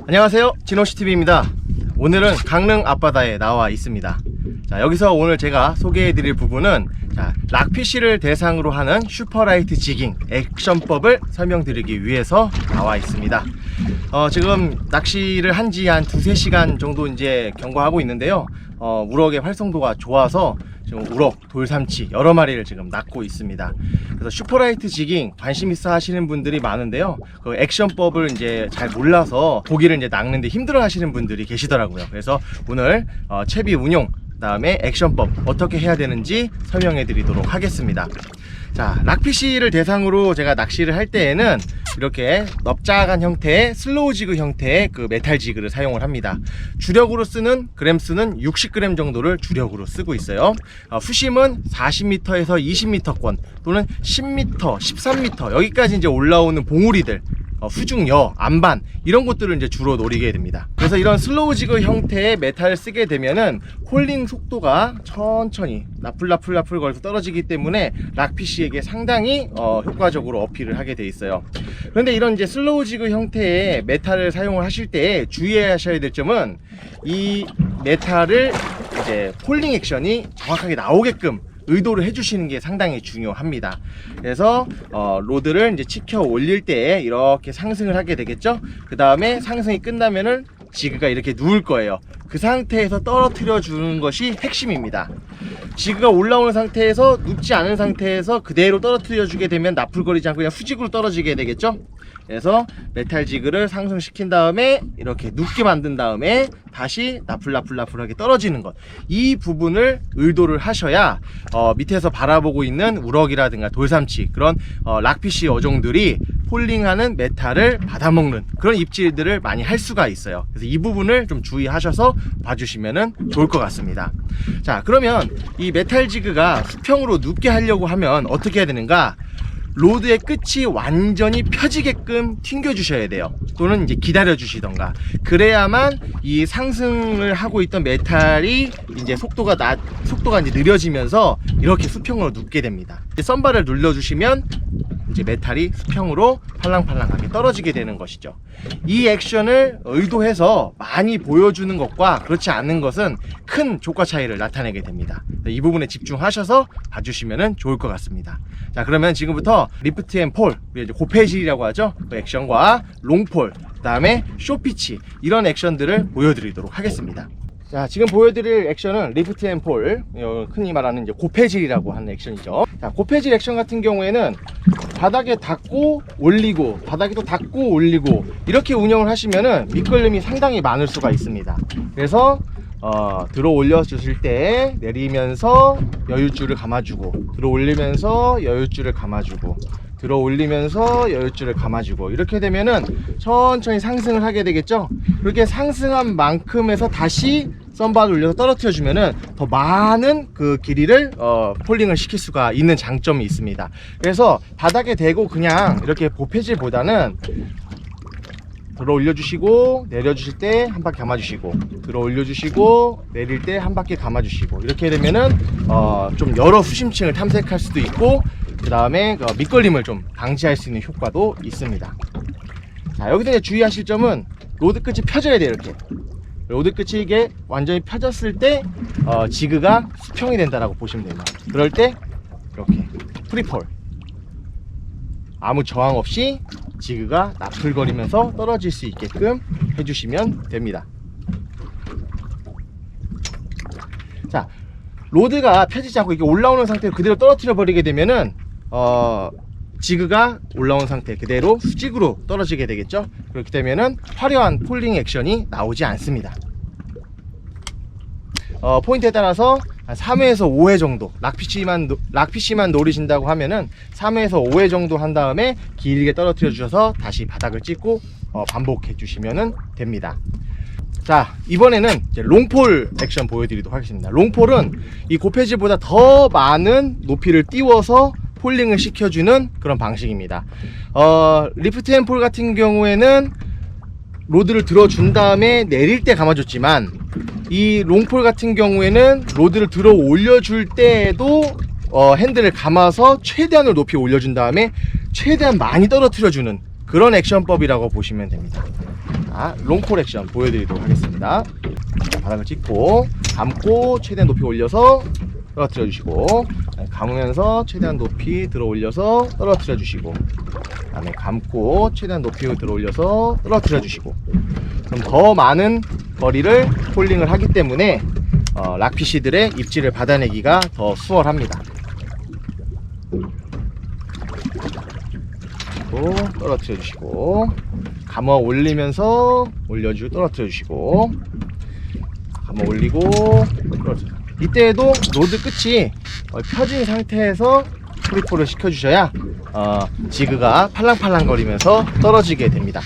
안녕하세요, 진호시TV입니다. 오늘은 강릉 앞바다에 나와 있습니다. 자, 여기서 오늘 제가 소개해드릴 부분은 락피쉬를 대상으로 하는 슈퍼라이트 지깅 액션법을 설명드리기 위해서 나와 있습니다. 지금 낚시를 한지 한 2-3시간 정도 이제 경과하고 있는데요. 우럭의 활성도가 좋아서 지금 우럭, 돌삼치 여러 마리를 지금 낚고 있습니다. 그래서 슈퍼라이트 지깅 관심 있어 하시는 분들이 많은데요. 그 액션법을 이제 잘 몰라서 고기를 이제 낚는데 힘들어 하시는 분들이 계시더라고요. 그래서 오늘 채비 운용, 그다음에 액션법 어떻게 해야 되는지 설명해 드리도록 하겠습니다. 자, 락피쉬를 대상으로 제가 낚시를 할 때에는 이렇게 넓작한 형태의 슬로우 지그 형태의 그 메탈 지그를 사용을 합니다. 주력으로 쓰는 그램수는 60g 정도를 주력으로 쓰고 있어요. 수심은 40m에서 20m권 또는 10m, 13m 여기까지 이제 올라오는 봉우리들, 수중여, 안반 이런 것들을 이제 주로 노리게 됩니다. 그래서 이런 슬로우 지그 형태의 메탈을 쓰게 되면은 홀링 속도가 천천히 나풀 거려서 떨어지기 때문에 락피쉬에게 상당히 효과적으로 어필을 하게 돼 있어요. 그런데 이런 이제 슬로우 지그 형태의 메탈을 사용을 하실 때 주의하셔야 될 점은 이 메탈을 이제 폴링 액션이 정확하게 나오게끔 의도를 해주시는 게 상당히 중요합니다. 그래서 로드를 이제 치켜 올릴 때 이렇게 상승을 하게 되겠죠. 그 다음에 상승이 끝나면은 지그가 이렇게 누울 거예요. 그 상태에서 떨어뜨려 주는 것이 핵심입니다. 지그가 올라오는 상태에서 눕지 않은 상태에서 그대로 떨어뜨려 주게 되면 나풀거리지 않고 그냥 수직으로 떨어지게 되겠죠. 그래서 메탈 지그를 상승시킨 다음에 이렇게 눕게 만든 다음에 다시 나풀하게 떨어지는 것, 이 부분을 의도를 하셔야 밑에서 바라보고 있는 우럭이라든가 돌삼치 그런 락피쉬 어종들이 폴링하는 메탈을 받아먹는 그런 입질들을 많이 할 수가 있어요. 그래서 이 부분을 좀 주의하셔서 봐주시면 좋을 것 같습니다. 자, 그러면 이 메탈 지그가 수평으로 눕게 하려고 하면 어떻게 해야 되는가? 로드의 끝이 완전히 펴지게끔 튕겨 주셔야 돼요. 또는 이제 기다려 주시던가. 그래야만 이 상승을 하고 있던 메탈이 이제 속도가 이제 느려지면서 이렇게 수평으로 눕게 됩니다. 썬바를 눌러 주시면 이제 메탈이 수평으로 팔랑팔랑하게 떨어지게 되는 것이죠. 이 액션을 의도해서 많이 보여주는 것과 그렇지 않은 것은 큰 조과 차이를 나타내게 됩니다. 이 부분에 집중하셔서 봐주시면 좋을 것 같습니다. 자, 그러면 지금부터 리프트 앤 폴, 이제 고패질이라고 하죠. 그 액션과 롱폴, 그 다음에 쇼피치 이런 액션들을 보여드리도록 하겠습니다. 자, 지금 보여드릴 액션은 리프트 앤 폴, 흔히 말하는 이제 고패질이라고 하는 액션이죠. 자, 고패질 액션 같은 경우에는 바닥에 닿고 올리고 바닥에 또 닿고 올리고 이렇게 운영을 하시면은 미끌림이 상당히 많을 수가 있습니다. 그래서 들어 올려 주실 때 내리면서 여유줄을 감아주고, 들어 올리면서 여유줄을 감아주고, 들어 올리면서 여유줄을 감아주고, 이렇게 되면은 천천히 상승을 하게 되겠죠. 그렇게 상승한 만큼에서 다시 썬바를 올려서 떨어뜨려 주면은 더 많은 그 길이를 폴링을 시킬 수가 있는 장점이 있습니다. 그래서 바닥에 대고 그냥 이렇게 보패질보다는 들어 올려주시고 내려주실 때 한 바퀴 감아주시고, 들어 올려주시고 내릴 때 한 바퀴 감아주시고, 이렇게 되면은 좀 여러 수심층을 탐색할 수도 있고, 그 다음에 밑걸림을 좀 방지할 수 있는 효과도 있습니다. 자, 여기서 이제 주의하실 점은 로드 끝이 펴져야 돼요. 이렇게 로드 끝이 이게 완전히 펴졌을 때 지그가 수평이 된다라고 보시면 됩니다. 그럴 때 이렇게 프리폴, 아무 저항 없이 지그가 나풀거리면서 떨어질 수 있게끔 해주시면 됩니다. 자, 로드가 펴지지 않고 이게 올라오는 상태로 그대로 떨어뜨려 버리게 되면은 지그가 올라온 상태 그대로 수직으로 떨어지게 되겠죠. 그렇기 때문에 화려한 폴링 액션이 나오지 않습니다. 포인트에 따라서 3회에서 5회 정도, 락피쉬만 노리신다고 하면은 3회에서 5회 정도 한 다음에 길게 떨어뜨려 주셔서 다시 바닥을 찍고 반복해 주시면 됩니다. 자, 이번에는 이제 롱폴 액션 보여드리도록 하겠습니다. 롱폴은 이 고패질보다 더 많은 높이를 띄워서 폴링을 시켜주는 그런 방식입니다. 리프트 앤 폴 같은 경우에는 로드를 들어준 다음에 내릴 때 감아줬지만, 이 롱폴 같은 경우에는 로드를 들어 올려줄 때에도 핸들을 감아서 최대한으로 높이 올려준 다음에 최대한 많이 떨어뜨려주는 그런 액션법이라고 보시면 됩니다. 자, 롱폴 액션 보여드리도록 하겠습니다. 자, 바닥을 찍고 감고 최대한 높이 올려서 떨어뜨려 주시고, 감으면서 최대한 높이 들어 올려서 떨어뜨려 주시고, 그 다음에 감고 최대한 높이 들어 올려서 떨어뜨려 주시고. 그럼 더 많은 거리를 폴링을 하기 때문에 락피쉬들의 입질을 받아내기가 더 수월합니다. 떨어뜨려 주시고, 감아 올리면서 떨어뜨려 주시고, 감아 올리고 떨어뜨려. 이때에도 로드 끝이 펴진 상태에서 프리폴을 시켜 주셔야 지그가 팔랑팔랑 거리면서 떨어지게 됩니다.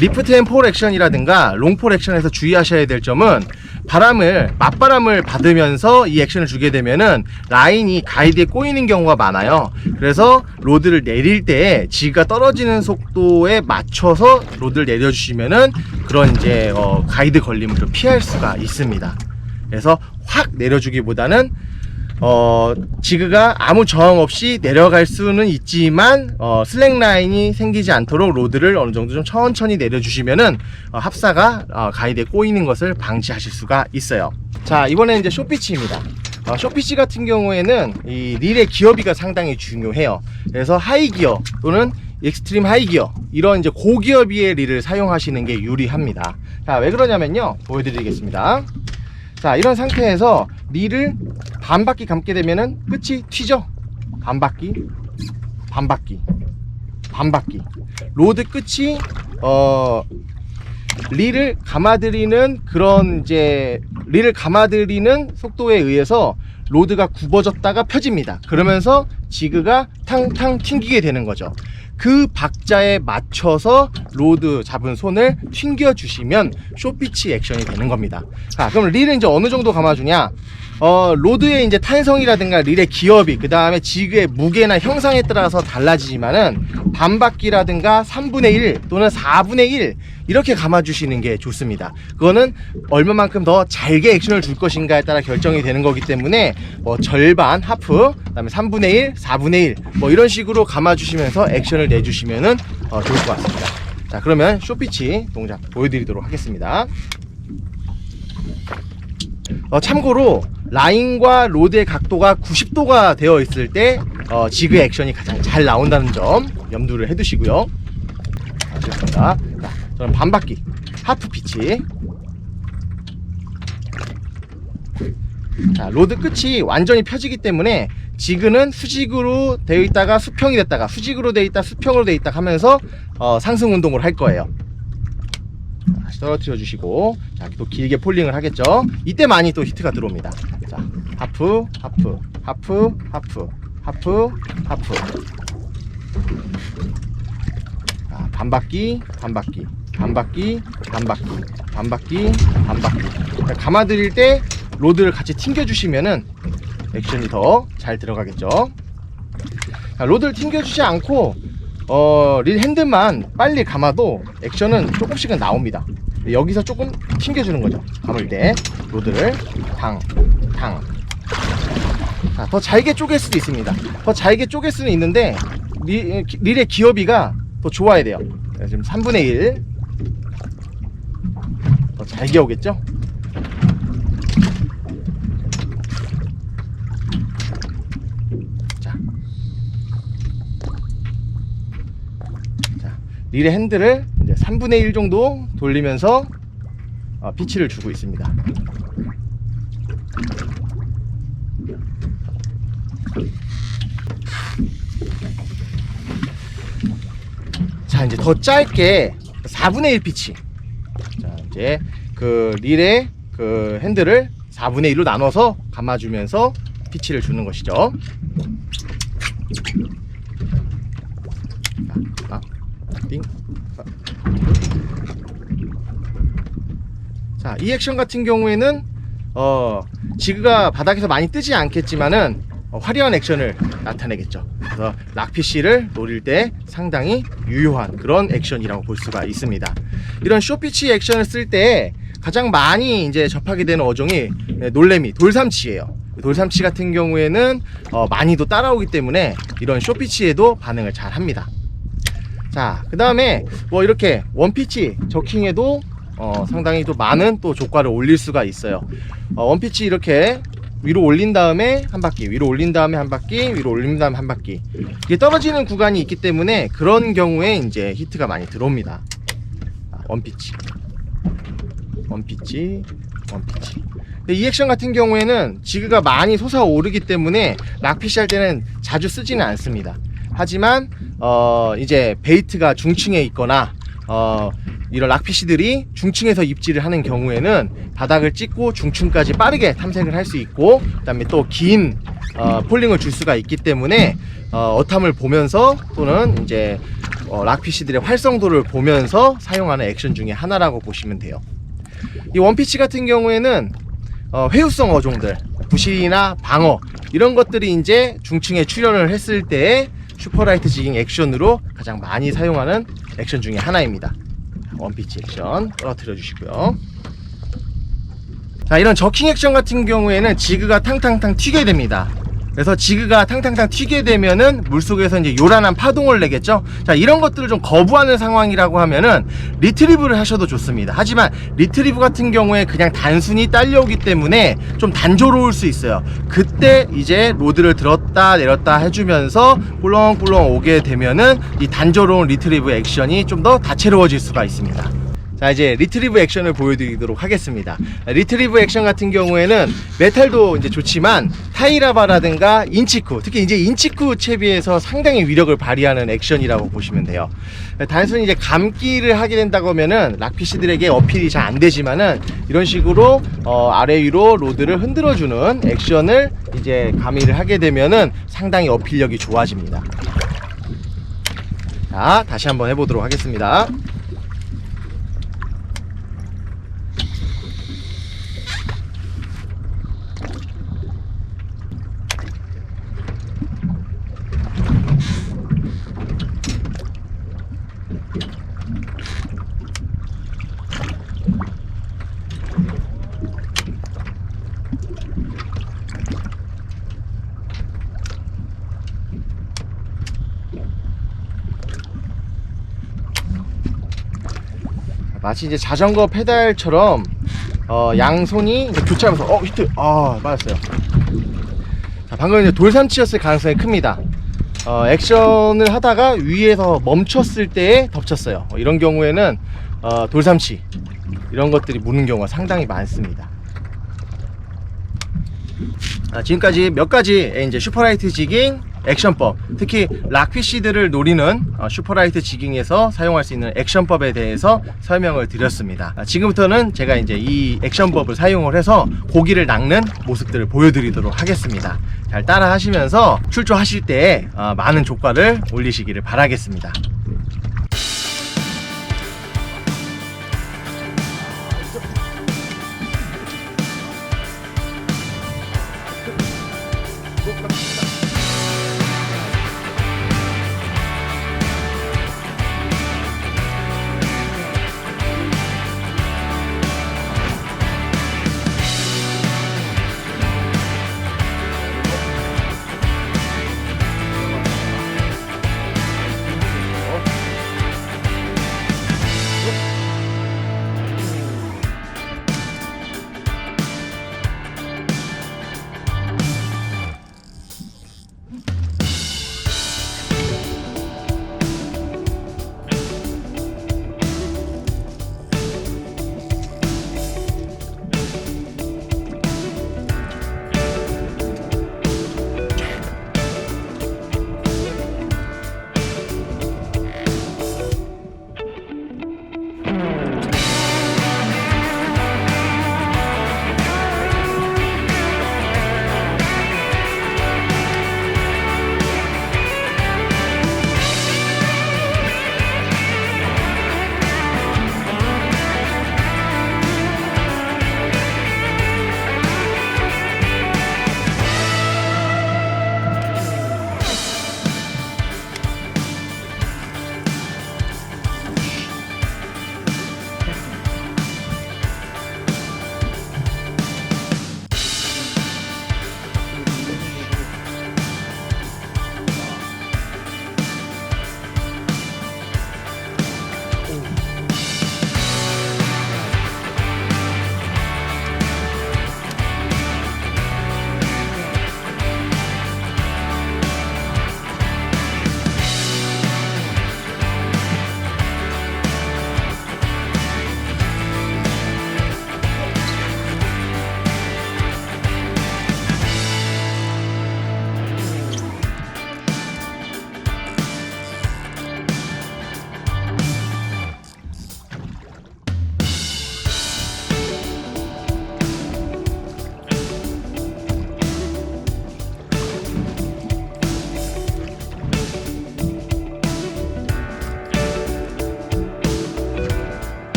리프트 앤 폴 액션이라든가 롱폴 액션에서 주의하셔야 될 점은, 맞바람을 받으면서 이 액션을 주게 되면은 라인이 가이드에 꼬이는 경우가 많아요. 그래서 로드를 내릴 때 지가 떨어지는 속도에 맞춰서 로드를 내려주시면은 그런 이제 가이드 걸림을 좀 피할 수가 있습니다. 그래서 확 내려주기보다는 지그가 아무 저항 없이 내려갈 수는 있지만 슬랙 라인이 생기지 않도록 로드를 어느 정도 좀 천천히 내려주시면은 합사가 가이드에 꼬이는 것을 방지하실 수가 있어요. 자, 이번에는 이제 숏피치입니다. 숏피치 같은 경우에는 이 릴의 기어비가 상당히 중요해요. 그래서 하이기어 또는 익스트림 하이기어, 이런 이제 고기어비의 릴을 사용하시는 게 유리합니다. 자, 왜 그러냐면요, 보여드리겠습니다. 자, 이런 상태에서 릴을 반바퀴 감게 되면은 끝이 튀죠. 반바퀴, 반바퀴, 반바퀴. 로드 끝이 릴을 감아들이는 릴을 감아들이는 속도에 의해서 로드가 굽어졌다가 펴집니다. 그러면서 지그가 탕탕 튕기게 되는 거죠. 그 박자에 맞춰서 로드 잡은 손을 튕겨 주시면 숏피치 액션이 되는 겁니다. 자, 그럼 릴은 이제 어느 정도 감아주냐? 로드의 이제 탄성이라든가 릴의 기어비, 그 다음에 지그의 무게나 형상에 따라서 달라지지만은 반바퀴라든가 3분의 1 또는 4분의 1 이렇게 감아주시는 게 좋습니다. 그거는 얼마만큼 더 잘게 액션을 줄 것인가에 따라 결정이 되는 거기 때문에 절반, 하프, 그 다음에 3분의 1, 4분의 1 이런 식으로 감아주시면서 액션을 내주시면은 좋을 것 같습니다. 자, 그러면 숏피치 동작 보여드리도록 하겠습니다. 참고로 라인과 로드의 각도가 90도가 되어 있을 때 지그의 액션이 가장 잘 나온다는 점 염두를 해두시고요. 좋습니다. 자, 저는 반바퀴 하프 피치. 자, 로드 끝이 완전히 펴지기 때문에 지그는 수직으로 되어 있다가 수평이 됐다가 수직으로 되어 있다 수평으로 되어 있다 하면서 상승 운동을 할 거예요. 다시 떨어뜨려 주시고, 자, 또 길게 폴링을 하겠죠. 이때 많이 또 히트가 들어옵니다. 자, 하프, 하프, 하프, 하프, 하프, 하프. 자, 반바퀴, 반바퀴, 반바퀴, 반바퀴, 반바퀴, 반바퀴. 자, 감아드릴 때 로드를 같이 튕겨주시면은 액션이 더 잘 들어가겠죠. 자, 로드를 튕겨주지 않고 릴 핸들만 빨리 감아도 액션은 조금씩은 나옵니다. 여기서 조금 튕겨주는 거죠. 감을 때 로드를 탕, 탕. 자, 더 잘게 쪼갤 수도 있습니다. 더 잘게 쪼갤 수는 있는데 릴의 기어비가 더 좋아야 돼요. 지금 3분의 1 더 잘게 오겠죠. 릴의 핸들을 이제 3분의 1 정도 돌리면서 피치를 주고 있습니다. 자, 이제 더 짧게 4분의 1 피치. 자, 이제 그 릴의 그 핸들을 4분의 1로 나눠서 감아주면서 피치를 주는 것이죠. 자, 이 액션 같은 경우에는 지그가 바닥에서 많이 뜨지 않겠지만은 화려한 액션을 나타내겠죠. 그래서 락피쉬를 노릴 때 상당히 유효한 그런 액션이라고 볼 수가 있습니다. 이런 숏피치 액션을 쓸 때 가장 많이 이제 접하게 되는 어종이 놀래미, 돌삼치예요. 돌삼치 같은 경우에는 많이도 따라오기 때문에 이런 숏피치에도 반응을 잘 합니다. 자, 그 다음에 뭐 이렇게 원피치 저킹에도 상당히 또 많은 또 조과를 올릴 수가 있어요. 원피치 이렇게 위로 올린 다음에 한 바퀴, 위로 올린 다음에 한 바퀴, 위로 올린 다음에 한 바퀴, 이게 떨어지는 구간이 있기 때문에 그런 경우에 이제 히트가 많이 들어옵니다. 원피치, 원피치, 원피치. 근데 이 액션 같은 경우에는 지그가 많이 솟아오르기 때문에 락피쉬 할 때는 자주 쓰지는 않습니다. 하지만 이제 베이트가 중층에 있거나 이런 락피쉬들이 중층에서 입질을 하는 경우에는 바닥을 찍고 중층까지 빠르게 탐색을 할 수 있고, 그 다음에 또 긴 폴링을 줄 수가 있기 때문에 어탐을 보면서 또는 이제 락피쉬들의 활성도를 보면서 사용하는 액션 중에 하나라고 보시면 돼요. 이 원피치 같은 경우에는 회유성 어종들, 부실이나 방어 이런 것들이 이제 중층에 출현을 했을 때 슈퍼라이트 지깅 액션으로 가장 많이 사용하는 액션 중에 하나입니다. 원피치 액션 떨어뜨려 주시고요. 자, 이런 저킹 액션 같은 경우에는 지그가 탕탕탕 튀게 됩니다. 그래서 지그가 탕탕탕 튀게 되면은 물속에서 이제 요란한 파동을 내겠죠. 자, 이런 것들을 좀 거부하는 상황이라고 하면은 리트리브를 하셔도 좋습니다. 하지만 리트리브 같은 경우에 그냥 단순히 딸려오기 때문에 좀 단조로울 수 있어요. 그때 이제 로드를 들었다 내렸다 해주면서 꿀렁꿀렁 오게 되면은 이 단조로운 리트리브 액션이 좀 더 다채로워질 수가 있습니다. 자, 이제 리트리브 액션을 보여드리도록 하겠습니다. 리트리브 액션 같은 경우에는 메탈도 이제 좋지만 타이라바라든가 인치쿠, 특히 이제 인치쿠 채비에서 상당히 위력을 발휘하는 액션이라고 보시면 돼요. 단순히 이제 감기를 하게 된다고 하면은 락피쉬들에게 어필이 잘 안 되지만은 이런 식으로 아래 위로 로드를 흔들어주는 액션을 이제 가미를 하게 되면은 상당히 어필력이 좋아집니다. 자, 다시 한번 해보도록 하겠습니다. 마치 이제 자전거 페달처럼 양손이 이제 교차하면서 히트! 맞았어요. 자, 방금 이제 돌삼치였을 가능성이 큽니다. 액션을 하다가 위에서 멈췄을 때에 덮쳤어요. 이런 경우에는 돌삼치 이런 것들이 무는 경우가 상당히 많습니다. 지금까지 몇 가지의 이제 슈퍼라이트 지깅 액션법, 특히 락피쉬들을 노리는 슈퍼라이트 지깅에서 사용할 수 있는 액션법에 대해서 설명을 드렸습니다. 지금부터는 제가 이제 이 액션법을 사용을 해서 고기를 낚는 모습들을 보여드리도록 하겠습니다. 잘 따라 하시면서 출조하실 때 많은 조과를 올리시기를 바라겠습니다.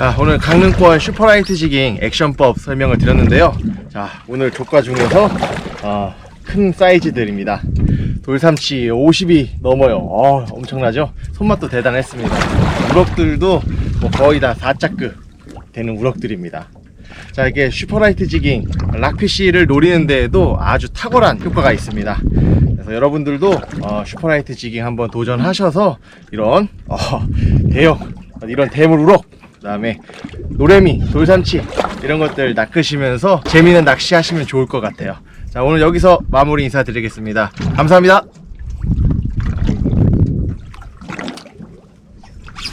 자, 오늘 강릉권 슈퍼라이트 지깅 액션법 설명을 드렸는데요. 자, 오늘 조과 중에서 큰 사이즈들입니다. 돌삼치 50이 넘어요. 엄청나죠? 손맛도 대단했습니다. 우럭들도 뭐 거의 다 4자급 되는 우럭들입니다. 자, 이게 슈퍼라이트 지깅 락피쉬를 노리는 데에도 아주 탁월한 효과가 있습니다. 그래서 여러분들도 슈퍼라이트 지깅 한번 도전하셔서 이런 대형 이런 대물 우럭, 그 다음에 노래미, 돌삼치 이런 것들 낚으시면서 재미있는 낚시 하시면 좋을 것 같아요. 자, 오늘 여기서 마무리 인사드리겠습니다. 감사합니다.